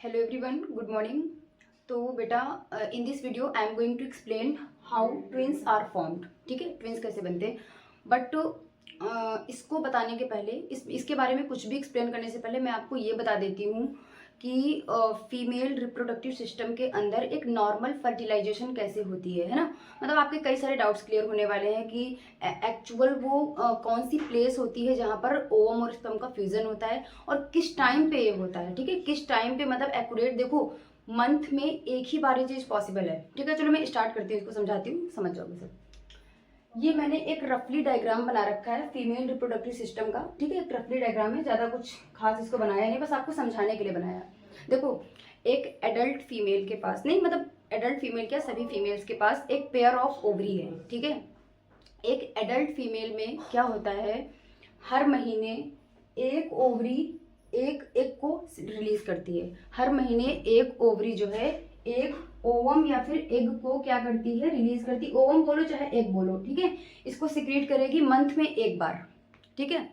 Hello everyone, good morning. तो बेटा, in this video I am going to explain how twins are formed. ठीक है, twins कैसे बनते हैं। बट इसको बताने के पहले, इसके बारे में कुछ भी एक्सप्लेन करने से पहले मैं आपको ये बता देती हूँ कि फीमेल रिप्रोडक्टिव सिस्टम के अंदर एक नॉर्मल फर्टिलाइजेशन कैसे होती है ना। मतलब आपके कई सारे डाउट्स क्लियर होने वाले हैं कि एक्चुअल वो कौन सी प्लेस होती है जहाँ पर ओवम और स्पर्म का फ्यूजन होता है और किस टाइम पे ये होता है। ठीक है, किस टाइम पे, मतलब एक्यूरेट देखो, मंथ में एक ही बार ये चीज़ पॉसिबल है। ठीक है, चलो मैं स्टार्ट करती हूँ, इसको समझाती हूँ, समझ जाओगे सब। ये मैंने एक रफली डायग्राम बना रखा है फीमेल रिप्रोडक्टिव सिस्टम का। ठीक है, एक रफली डायग्राम है, ज़्यादा कुछ खास इसको बनाया नहीं, बस आपको समझाने के लिए बनाया। देखो, एक एडल्ट फीमेल के पास, नहीं मतलब एडल्ट फीमेल क्या, सभी फीमेल्स के पास एक पेयर ऑफ ओवरी है। ठीक है, एक एडल्ट फीमेल में क्या होता है, हर महीने एक ओवरी एक एग को रिलीज करती है। हर महीने एक ओवरी जो है एक ओवम या फिर एग को क्या करती है, रिलीज करती। ओवम बोलो चाहे एग बोलो, ठीक है। इसको सिक्रीट करेगी मंथ में एक बार। ठीक है,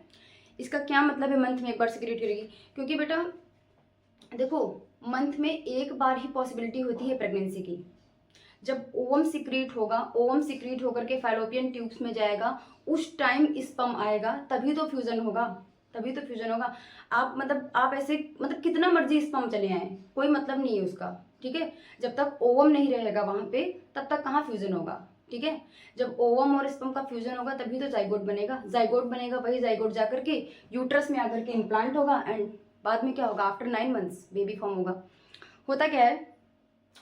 इसका क्या मतलब है मंथ में एक बार सिक्रीट करेगी, क्योंकि बेटा देखो, मंथ में एक बार ही पॉसिबिलिटी होती है प्रेगनेंसी की। जब ओवम सिक्रीट होगा, ओवम सिक्रीट होकर के फैलोपियन ट्यूब्स में जाएगा, उस टाइम स्पर्म आएगा, तभी तो फ्यूजन होगा, तभी तो फ्यूजन होगा। आप मतलब आप ऐसे मतलब कितना मर्जी स्पर्म चले आए, कोई मतलब नहीं है उसका। ठीक है, जब तक ओवम नहीं रहेगा वहां पे, तब तक कहाँ फ्यूजन होगा। ठीक है, जब ओवम और स्पर्म का फ्यूजन होगा तभी तो जाइगोट बनेगा। जाइगोट बनेगा, वही जाइगोट जाकर के यूट्रस में आकर के इम्प्लांट होगा एंड बाद में क्या होगा, आफ्टर 9 मंथ्स बेबी फॉर्म होगा। होता क्या है,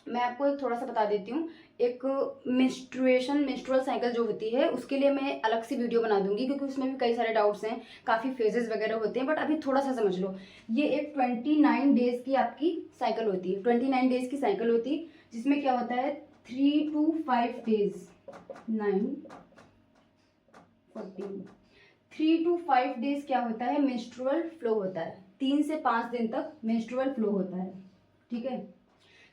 मैं आपको एक थोड़ा सा बता देती हूँ। एक मेंस्ट्रुअल साइकिल जो होती है, उसके लिए मैं अलग से वीडियो बना दूंगी, क्योंकि उसमें भी कई सारे डाउट्स हैं, काफ़ी फेजेस वगैरह होते हैं। बट अभी थोड़ा सा समझ लो, ये एक 29 डेज की आपकी साइकिल होती है। 29 डेज की साइकिल होती है, जिसमें क्या होता है 3 to 5 डेज, 9 14 3 to 5 डेज क्या होता है, मेंस्ट्रुअल फ्लो होता है। 3 से 5 दिन तक मेंस्ट्रुअल फ्लो होता है। ठीक है,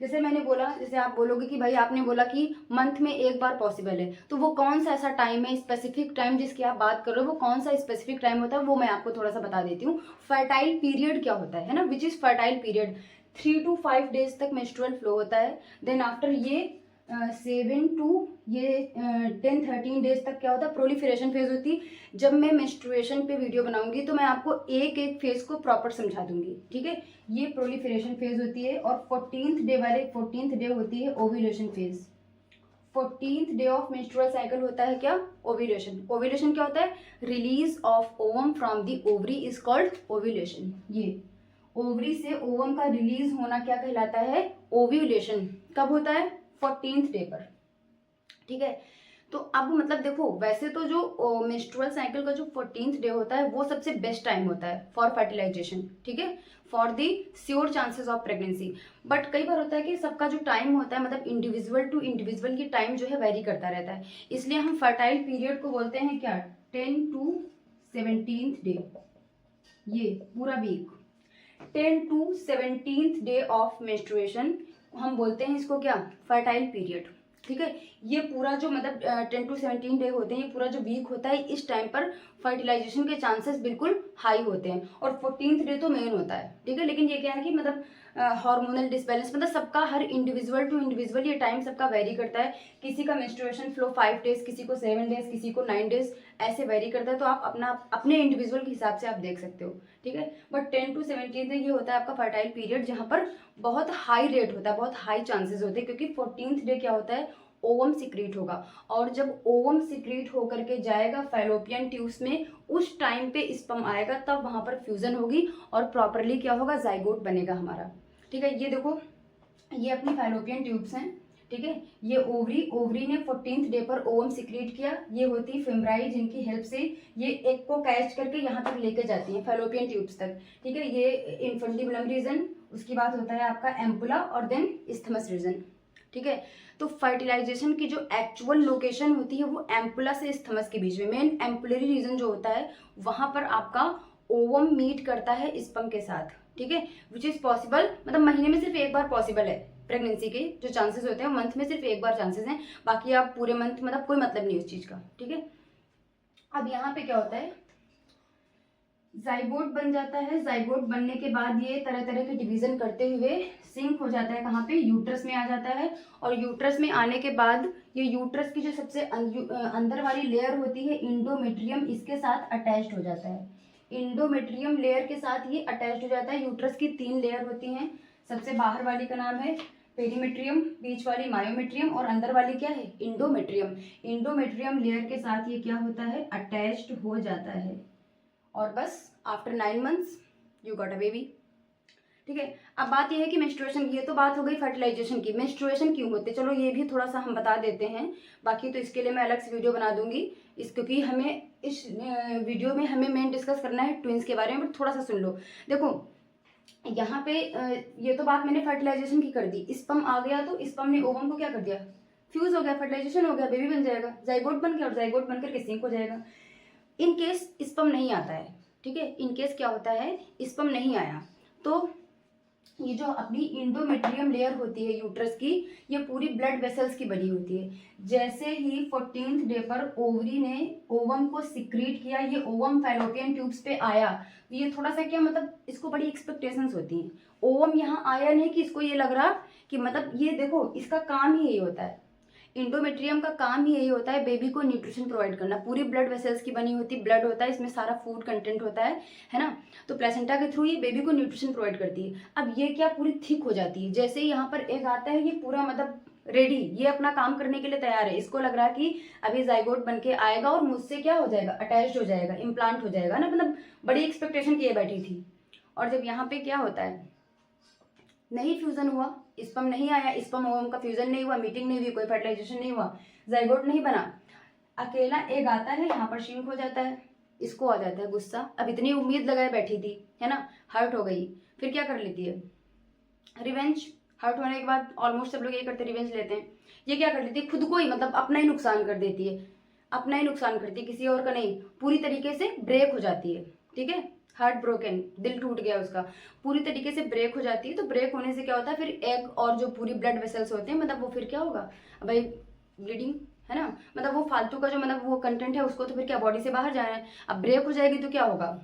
जैसे मैंने बोला, जैसे आप बोलोगे कि भाई आपने बोला कि मंथ में एक बार पॉसिबल है, तो वो कौन सा ऐसा टाइम है, स्पेसिफिक टाइम जिसकी आप बात कर रहे हो, वो कौन सा स्पेसिफिक टाइम होता है, वो मैं आपको थोड़ा सा बता देती हूँ। फर्टाइल पीरियड क्या होता है ना, which is fertile period. 3 to 5 days तक मेंस्ट्रुअल फ्लो होता है। देन आफ्टर ये 7 to ये 10-13 डेज तक क्या होता है, प्रोलिफरेशन फेज होती है। जब मैं मेंस्ट्रुएशन पे वीडियो बनाऊंगी तो मैं आपको एक एक फेज को प्रॉपर समझा दूंगी। ठीक है, ये प्रोलिफरेशन फेज होती है और 14th डे वाले 14th डे होती है ovulation phase. 14th day of menstrual cycle होता है क्या, ओव्यूलेशन। ओव्यूलेशन क्या होता है, release of ovum from the ovary is called ovulation. ये ओवरी से ओवम का रिलीज होना क्या कहलाता है, ओव्यूलेशन। कब होता है, 14th डे पर। ठीक है, तो अब मतलब देखो, वैसे तो जो मेंस्ट्रुअल साइकिल का जो 14th डे होता है वो सबसे बेस्ट टाइम होता है फॉर फर्टिलाइजेशन। ठीक है, for the sure chances of pregnancy. But कई बार होता है कि सबका जो टाइम होता है, मतलब इंडिविजुअल टू इंडिविजुअल की टाइम जो है वेरी करता रहता है, इसलिए हम फर्टाइल पीरियड को बोलते हैं क्या, 10 to 17th डे। ये पूरा week 10 to 17th day of menstruation हम बोलते हैं इसको क्या, फर्टाइल पीरियड। ठीक है, ये पूरा जो मतलब 10 to 17 डे होते हैं, ये पूरा जो वीक होता है, इस टाइम पर फर्टिलाइजेशन के चांसेस बिल्कुल हाई होते हैं। और 14th डे तो मेन होता है। ठीक है, लेकिन ये क्या है कि मतलब हार्मोनल डिसबैलेंस, मतलब सबका हर इंडिविजुअल टू इंडिविजुअल ये टाइम सबका वेरी करता है। किसी का मेंस्ट्रुएशन फ्लो 5 डेज, किसी को 7 डेज, किसी को 9 डेज, ऐसे वेरी करता है। तो आप अपना अपने इंडिविजुअल के हिसाब से आप देख सकते हो। ठीक है, बट 10 to 17 ये होता है आपका फर्टाइल पीरियड, जहाँ पर बहुत हाई रेट होता है, बहुत हाई चांसेस होते हैं, क्योंकि 14th डे क्या होता है, ओवम सिक्रीट होगा। और जब ओवम सिक्रीट होकर के जाएगा फैलोपियन ट्यूब्स में, उस टाइम पे स्पर्म आएगा, तब वहां पर फ्यूजन होगी और प्रॉपरली क्या होगा, जाइगोट बनेगा हमारा। ठीक है, ये देखो, ये अपनी फैलोपियन ट्यूब्स हैं। ठीक है, ये ओवरी ने 14th डे पर ओवम सिक्रीट किया। ये होती फेमराई, जिनकी हेल्प से ये एग को कैच करके यहाँ तक लेके जाती है, फैलोपियन ट्यूब्स तक। ठीक है, ये इन्फंडिबुलम रीजन, उसके बाद होता है आपका एम्पुला और देन इस्थमस रीजन। ठीक है, तो फर्टिलाइजेशन की जो एक्चुअल लोकेशन होती है वो एम्पुला से इस्थमस के बीच में, मेन एम्पुलरी रीजन जो होता है, वहां पर आपका ओवम मीट करता है स्पर्म के साथ। ठीक है, विच इज पॉसिबल, मतलब महीने में सिर्फ एक बार पॉसिबल है। प्रेगनेंसी के जो चांसेस होते हैं मंथ में सिर्फ एक बार चांसेस हैं, बाकी आप पूरे मंथ मतलब कोई मतलब नहीं उस चीज का। ठीक है, अब यहाँ पे क्या होता है, जाइगोट बन जाता है। जाइगोट बनने के बाद ये तरह तरह के डिवीजन करते हुए सिंक हो जाता है, कहाँ पे, यूट्रस में आ जाता है। और यूट्रस में आने के बाद ये यूट्रस की जो सबसे अंदर वाली लेयर होती है इंडोमेट्रियम, इसके साथ अटैच्ड हो जाता है। इंडोमेट्रियम लेयर के साथ ये अटैच्ड हो जाता है। यूट्रस की 3 लेयर होती हैं। सबसे बाहर वाली का नाम है पेरीमेट्रियम, बीच वाली मायोमेट्रियम और अंदर वाली क्या है, इंडोमेट्रियम। इंडोमेट्रियम लेयर के साथ ये क्या होता है, अटैच्ड हो जाता है। और बस after 9 months you got a baby. ठीक है, अब बात यह है कि मेंस्ट्रुएशन की, ये तो बात हो गई फर्टिलाइजेशन की। मेंस्ट्रुएशन क्यों होते, चलो ये भी थोड़ा सा हम बता देते हैं। बाकी तो इसके लिए मैं अलग से वीडियो बना दूंगी क्योंकि हमें इस वीडियो में हमें मेन डिस्कस करना है ट्विंस के बारे में। बट थोड़ा सा सुन लो। देखो यहाँ पे ये तो बात मैंने फर्टिलाइजेशन की कर दी। स्पर्म आ गया तो स्पर्म ने ओवम को क्या कर दिया, फ्यूज हो गया, फर्टिलाइजेशन हो गया, बेबी बन जाएगा। जाइगोट बन गया और जाइगोट बनकर के सिंक हो जाएगा। इन केस स्पर्म नहीं आता है, ठीक है, इन केस क्या होता है, स्पर्म नहीं आया तो ये जो अपनी इंडोमेट्रियम लेयर होती है यूट्रस की, ये पूरी ब्लड वेसल्स की बनी होती है। जैसे ही 14th डे पर ओवरी ने ओवम को सिक्रीट किया, ये ओवम फैलोपियन ट्यूब्स पे आया, तो ये थोड़ा सा क्या मतलब इसको बड़ी एक्सपेक्टेशंस होती हैं। ओवम यहाँ आया नहीं कि इसको ये लग रहा कि मतलब ये देखो इसका काम ही यही होता है, इंडोमेट्रियम का काम ही यही होता है बेबी को न्यूट्रिशन प्रोवाइड करना। पूरी ब्लड वेसल्स की बनी होती, ब्लड होता है, इसमें सारा फूड कंटेंट होता है ना। तो प्लेसेंटा के थ्रू ये बेबी को न्यूट्रिशन प्रोवाइड करती है। अब ये क्या पूरी थिक हो जाती है, जैसे ही यहाँ पर एग आता है ये पूरा मतलब रेडी, ये अपना काम करने के लिए तैयार है। इसको लग रहा है कि अभी जाइगोट बन के आएगा और मुझसे क्या हो जाएगा, अटैच्ड हो जाएगा, इम्प्लांट हो जाएगा ना, मतलब बड़ी एक्सपेक्टेशन किए बैठी थी। और जब यहाँ पे क्या होता है, नहीं फ्यूजन हुआ, स्पर्म नहीं आया, स्पर्म ओवम का फ्यूजन नहीं हुआ, मीटिंग नहीं हुई, कोई फर्टिलाइजेशन नहीं हुआ, जाइगोट नहीं बना, अकेला एग आता है, यहाँ पर श्रिंक हो जाता है। इसको आ जाता है गुस्सा, अब इतनी उम्मीद लगाए बैठी थी, है ना, हर्ट हो गई, फिर क्या कर लेती है, रिवेंज। हर्ट होने के बाद ऑलमोस्ट सब लोग ये करते हैं, रिवेंज लेते हैं। ये क्या कर लेती है, खुद को ही मतलब अपना ही नुकसान कर देती है, अपना ही नुकसान करती है, किसी और का नहीं, पूरी तरीके से ब्रेक हो जाती है। ठीक है, हार्ट ब्रोकन, दिल टूट गया उसका, पूरी तरीके से ब्रेक हो जाती है। तो ब्रेक होने से क्या होता है, फिर एग और जो पूरी ब्लड वेसल्स होते हैं, मतलब वो फिर क्या होगा भाई, ब्लीडिंग, है ना, मतलब वो फालतू का जो मतलब वो कंटेंट है उसको तो फिर क्या बॉडी से बाहर जाना है। अब ब्रेक हो जाएगी तो क्या होगा,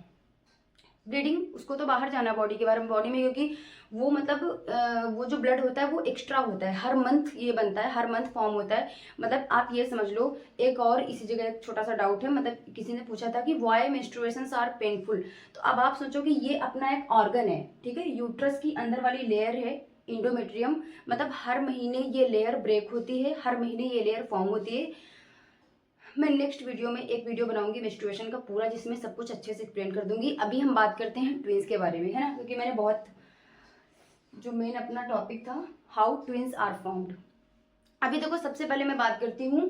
ब्लीडिंग, उसको तो बाहर जाना है बॉडी के बारे में, बॉडी में, क्योंकि वो मतलब वो जो ब्लड होता है वो एक्स्ट्रा होता है, हर मंथ ये बनता है, हर मंथ फॉर्म होता है। मतलब आप ये समझ लो। एक और इसी जगह एक छोटा सा डाउट है, मतलब किसी ने पूछा था कि व्हाई मेंस्ट्रुएशंस आर पेनफुल। तो अब आप सोचो कि ये अपना एक ऑर्गन है, ठीक है, यूट्रस की अंदर वाली लेयर है इंडोमेट्रियम, मतलब हर महीने ये लेयर ब्रेक होती है, हर महीने ये लेयर फॉर्म होती है। मैं नेक्स्ट वीडियो में एक वीडियो बनाऊंगी मेंस्ट्रुएशन का पूरा, जिसमें सब कुछ अच्छे से एक्सप्लेन कर दूंगी। अभी हम बात करते हैं ट्विंस के बारे में, है ना, क्योंकि मैंने बहुत जो मेन अपना टॉपिक था हाउ ट्विंस आर फॉर्म्ड। अभी देखो सबसे पहले मैं बात करती हूँ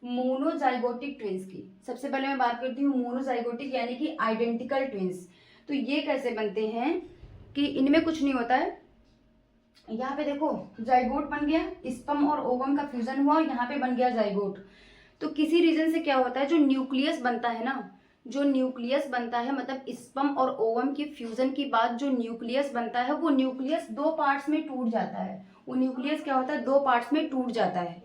मोनोजाइगोटिक ट्विंस की। सबसे पहले मैं बात करती हूँ मोनोजाइगोटिक यानी कि आइडेंटिकल ट्विंस। तो ये कैसे बनते हैं कि इनमें कुछ नहीं होता है। यहाँ पे देखो जाइगोट बन गया, स्पर्म और ओवम का फ्यूजन हुआ, यहाँ पे बन गया जाइगोट। तो किसी रीजन से क्या होता है, जो न्यूक्लियस बनता है ना, जो न्यूक्लियस बनता है, मतलब स्पर्म और ओवम के फ्यूजन के बाद जो न्यूक्लियस बनता है, वो न्यूक्लियस 2 पार्ट्स में टूट जाता है। वो न्यूक्लियस क्या होता है, 2 पार्ट्स में टूट जाता है,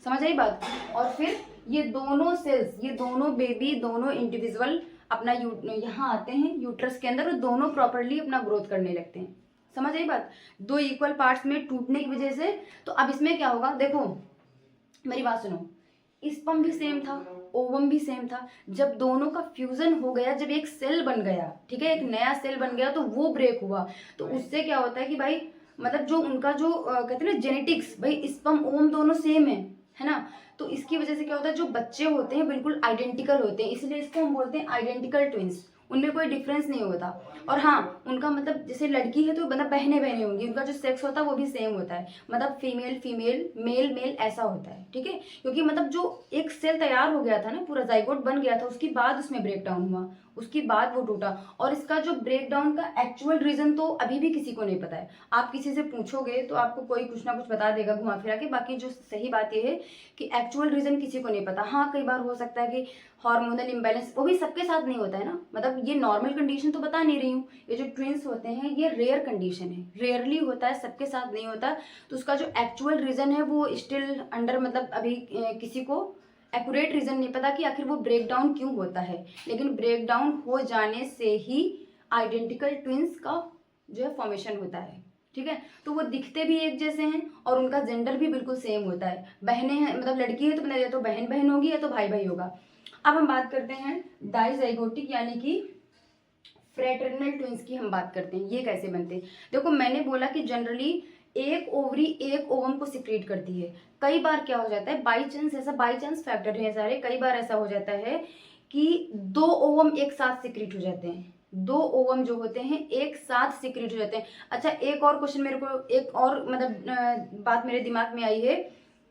समझ आई बात। और फिर ये दोनों सेल्स, ये दोनों बेबी, दोनों इंडिविजुअल अपना यहाँ आते हैं यूट्रस के अंदर, और दोनों प्रॉपरली अपना ग्रोथ करने लगते हैं, समझ आई बात। 2 इक्वल पार्ट्स में टूटने की वजह से। तो अब इसमें क्या होगा, देखो मेरी बात सुनो, स्पर्म भी सेम था, ओवम भी सेम था। जब दोनों का फ्यूजन हो गया, जब एक सेल बन गया, ठीक है, एक नया सेल बन गया, तो वो ब्रेक हुआ। तो उससे क्या होता है कि भाई मतलब जो उनका जो कहते हैं ना जेनेटिक्स, भाई स्पर्म ओवम दोनों सेम है ना। तो इसकी वजह से क्या होता है, जो बच्चे होते हैं बिल्कुल आइडेंटिकल होते हैं, इसलिए इसको हम बोलते हैं आइडेंटिकल ट्विंस। उनमें कोई डिफरेंस नहीं होता। और हाँ, उनका मतलब जैसे लड़की है तो मतलब बहने बहने होंगी, उनका जो सेक्स होता है वो भी सेम होता है, मतलब फीमेल फीमेल, मेल मेल ऐसा होता है, ठीक है। क्योंकि मतलब जो एक सेल तैयार हो गया था ना, पूरा जाइगोट बन गया था, उसके बाद उसमें ब्रेक डाउन हुआ, उसके बाद वो टूटा। और इसका जो ब्रेक डाउन का एक्चुअल रीजन तो अभी भी किसी को नहीं पता है। आप किसी से पूछोगे तो आपको कोई कुछ ना कुछ बता देगा घुमा फिरा के। बाकी जो सही बात यह है कि एक्चुअल रीजन किसी को नहीं पता। हाँ, कई बार हो सकता है कि हार्मोनल इम्बैलेंस, वो भी सबके साथ नहीं होता है ना, मतलब ये नॉर्मल कंडीशन तो बता नहीं रही हूँ। ये जो ट्विंस होते हैं ये रेयर कंडीशन है, रेयरली होता है, सबके साथ नहीं होता। तो उसका जो एक्चुअल रीजन है वो स्टिल अंडर, मतलब अभी किसी को एक्यूरेट रीजन नहीं पता कि आखिर वो ब्रेक डाउन क्यों होता है। लेकिन ब्रेक डाउन हो जाने से ही आइडेंटिकल ट्विंस का जो है फॉर्मेशन होता है, ठीक है। तो वो दिखते भी एक जैसे हैं और उनका जेंडर भी बिल्कुल सेम होता है। बहनें हैं, मतलब लड़की है तो या तो बहन बहन होगी या तो भाई भाई होगा। अब हम बात करते हैं डाइजाइगोटिक यानी कि फ्रेटर्नल ट्विंस की हम बात करते हैं। ये कैसे बनते हैं? देखो मैंने बोला कि जनरली एक ओवरी एक ओवम को सिक्रीट करती है। कई बार क्या हो जाता है, बाई चांस, ऐसा बाई चांस फैक्टर है सारे, कई बार ऐसा हो जाता है कि 2 ओवम एक साथ सिक्रीट हो जाते हैं। 2 ओवम जो होते हैं एक साथ सिक्रीट हो जाते हैं। अच्छा, एक और क्वेश्चन मेरे को, एक और मतलब बात मेरे दिमाग में आई है।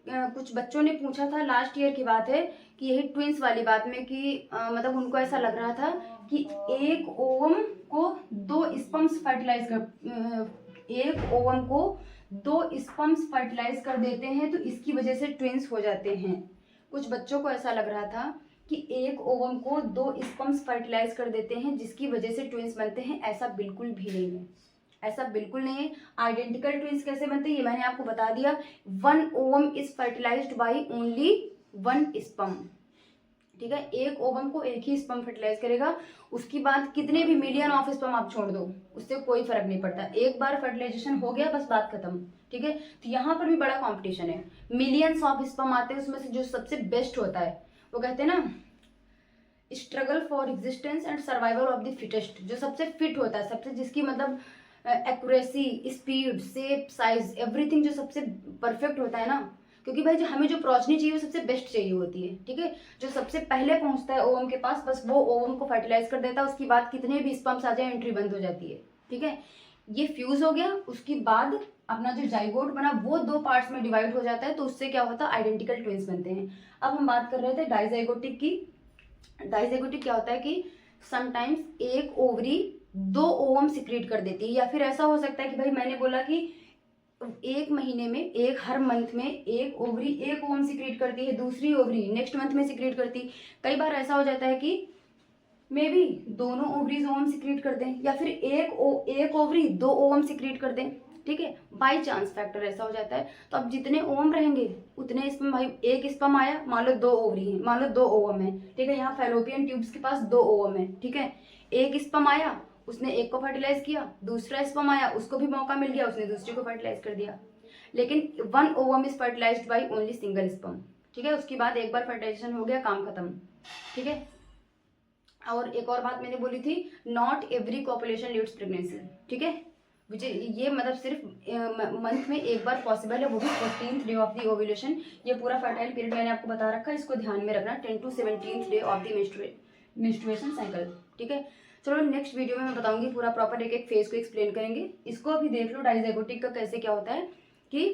कुछ बच्चों ने पूछा था, लास्ट ईयर की बात है, कि यही ट्विंस वाली बात में कि मतलब उनको ऐसा लग रहा था कि एक ओवम को 2 स्पर्म्स फर्टिलाइज कर, एक ओवम को 2 स्पर्म्स फर्टिलाइज कर देते हैं, तो इसकी वजह से ट्विंस हो जाते हैं। कुछ बच्चों को ऐसा लग रहा था कि एक ओवम को 2 स्पर्म्स फर्टिलाइज कर देते हैं जिसकी वजह से ट्विंस बनते हैं। ऐसा बिल्कुल भी नहीं है, ऐसा बिल्कुल नहीं है। आइडेंटिकल ट्विंस कैसे बनते हैं ये मैंने आपको बता दिया। 1 ovum is fertilized by only 1 sperm, ठीक है। एक ओवम को एक ही स्पर्म फर्टिलाइज करेगा, उसकी बाद कितने भी मिलियन ऑफ स्पर्म आप छोड़ दो, उससे कोई फर्क नहीं पड़ता। एक बार फर्टिलाइजेशन हो गया बस बात खत्म, ठीक है। तो यहाँ पर भी बड़ा कॉम्पिटिशन है, मिलियंस ऑफ स्पर्म आते हैं, उसमें से जो सबसे बेस्ट होता है, वो कहते हैं ना struggle for existence and survival of the fittest, जो सबसे फिट होता है, सबसे जिसकी मतलब accuracy, speed, shape, size, everything जो सबसे परफेक्ट होता है ना, क्योंकि भाई जो हमें जो प्रोजनी चाहिए वो सबसे बेस्ट चाहिए होती है, ठीक है। जो सबसे पहले पहुंचता है ओवम के पास, बस वो ओवम को फर्टिलाइज कर देता है, उसकी बाद कितने भी स्पर्म्स आ जाए एंट्री बंद हो जाती है, ठीक है। ये फ्यूज हो गया, उसके बाद अपना जो जाइगोट बना वो 2 पार्ट्स में डिवाइड हो जाता है, तो उससे क्या होता है, आइडेंटिकल ट्विंस बनते हैं। अब हम बात कर रहे थे डाइजाइगोटिक की। डाइजाइगोटिक क्या होता है कि समटाइम्स एक ओवरी 2 ओवम सिक्रीट कर देती है, या फिर ऐसा हो सकता है कि भाई मैंने बोला कि एक महीने में, एक हर मंथ में एक ओवरी एक ओवम सिक्रीट करती है, दूसरी ओवरी नेक्स्ट मंथ में सिक्रीट करती। कई बार ऐसा हो जाता है कि मे बी दोनों ओवरीज ओवम सिक्रीट कर दें, या फिर एक ओवरी 2 ओवम सिक्रीट कर दें, ठीक है। बाई चांस फैक्टर ऐसा हो जाता है। तो अब जितने ओवम रहेंगे उतने स्पर्म, भाई एक स्पर्म आया, मान लो 2 ओवरी है, मान लो 2 ओवम है, ठीक है। यहाँ फैलोपियन ट्यूब्स के पास 2 ओवम है, ठीक है। एक स्पर्म आया, उसने एक को फर्टिलाइज किया, दूसरा स्पर्म आया, उसको भी मौका मिल गया, उसने दूसरे को फर्टिलाइज कर दिया। लेकिन 1 ovum is fertilized by only single sperm, ठीक है। उसके बाद एक बार फर्टिलाइजेशन हो गया, काम खत्म, ठीक है। और एक और बात मैंने बोली थी, not every copulation leads pregnancy, ठीक है। मुझे ये मतलब सिर्फ मंथ में एक बार पॉसिबल है, वो भी 14th day of the ovulation. ये पूरा फर्टाइल पीरियड मैंने आपको बता रखा है, इसको ध्यान में रखना, 10 to 17th day of the menstruation cycle, ठीक है। चलो नेक्स्ट वीडियो में मैं बताऊंगी पूरा प्रॉपर, एक एक फेज को एक्सप्लेन करेंगे। इसको अभी देख लो डाइजाइगोटिक का कैसे क्या होता है कि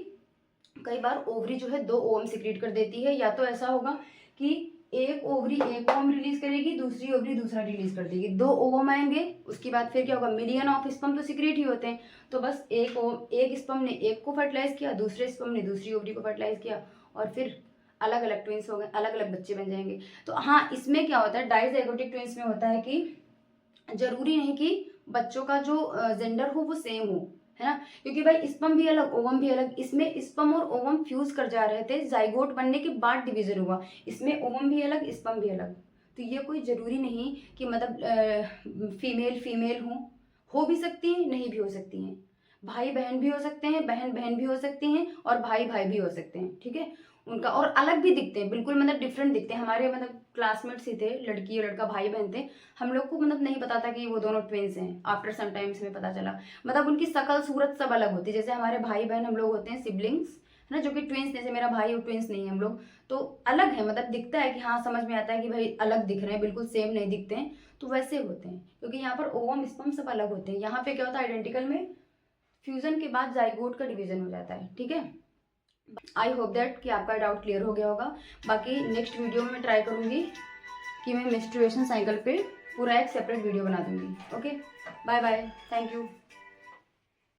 कई बार ओवरी जो है 2 ओवम सिक्रीट कर देती है, या तो ऐसा होगा कि एक ओवरी एक ओवम रिलीज करेगी, दूसरी ओवरी दूसरा रिलीज कर देगी, 2 ओवम आएंगे, उसके बाद फिर क्या होगा, मिलियन ऑफ स्पर्म तो सिक्रीट ही होते हैं, तो बस एक स्पर्म ने एक को फर्टिलाइज किया, दूसरे स्पर्म ने दूसरी ओवरी को फर्टिलाइज किया, और फिर अलग अलग ट्विंस हो गए, अलग अलग बच्चे बन जाएंगे। तो हाँ, इसमें क्या होता है, डाइजाइगोटिक ट्विंस में होता है कि जरूरी नहीं कि बच्चों का जो जेंडर हो वो सेम हो, है ना, क्योंकि भाई स्पर्म भी अलग ओवम भी अलग, इसमें स्पर्म और ओवम फ्यूज कर जा रहे थे, जाइगोट बनने के बाद डिवीजन हुआ, इसमें ओवम भी अलग स्पर्म भी अलग। तो ये कोई जरूरी नहीं कि मतलब फीमेल फीमेल हो भी सकती हैं, नहीं भी हो सकती हैं, भाई बहन भी हो सकते हैं, बहन बहन भी हो सकती हैं, और भाई भाई भी हो सकते हैं, ठीक है। उनका और अलग भी दिखते हैं, बिल्कुल मतलब डिफरेंट दिखते हैं। हमारे मतलब क्लासमेट्स ही थे, लड़की और लड़का भाई बहन थे, हम लोग को मतलब नहीं पता था कि वो दोनों ट्विंस हैं, आफ्टर सम टाइम्स में पता चला। मतलब उनकी शकल सूरत सब अलग होती है, जैसे हमारे भाई बहन हम लोग होते हैं सिबलिंग्स, है ना, जो कि ट्विंस, जैसे मेरा भाई और ट्विंस नहीं है हम लोग, तो अलग है, मतलब दिखता है कि हाँ समझ में आता है कि भाई अलग दिख रहे हैं, बिल्कुल सेम नहीं दिखते हैं, तो वैसे होते हैं, क्योंकि यहाँ पर ओवम स्पर्म सब अलग होते हैं। यहाँ पे क्या होता है, आइडेंटिकल में फ्यूजन के बाद जाइगोट का डिवीजन हो जाता है, ठीक है। आई होप दैट कि आपका डाउट क्लियर हो गया होगा। बाकी नेक्स्ट वीडियो में मैं ट्राई करूँगी कि मैं मेंस्ट्रुएशन साइकिल पे पूरा एक सेपरेट वीडियो बना दूँगी। Okay, bye bye, thank you.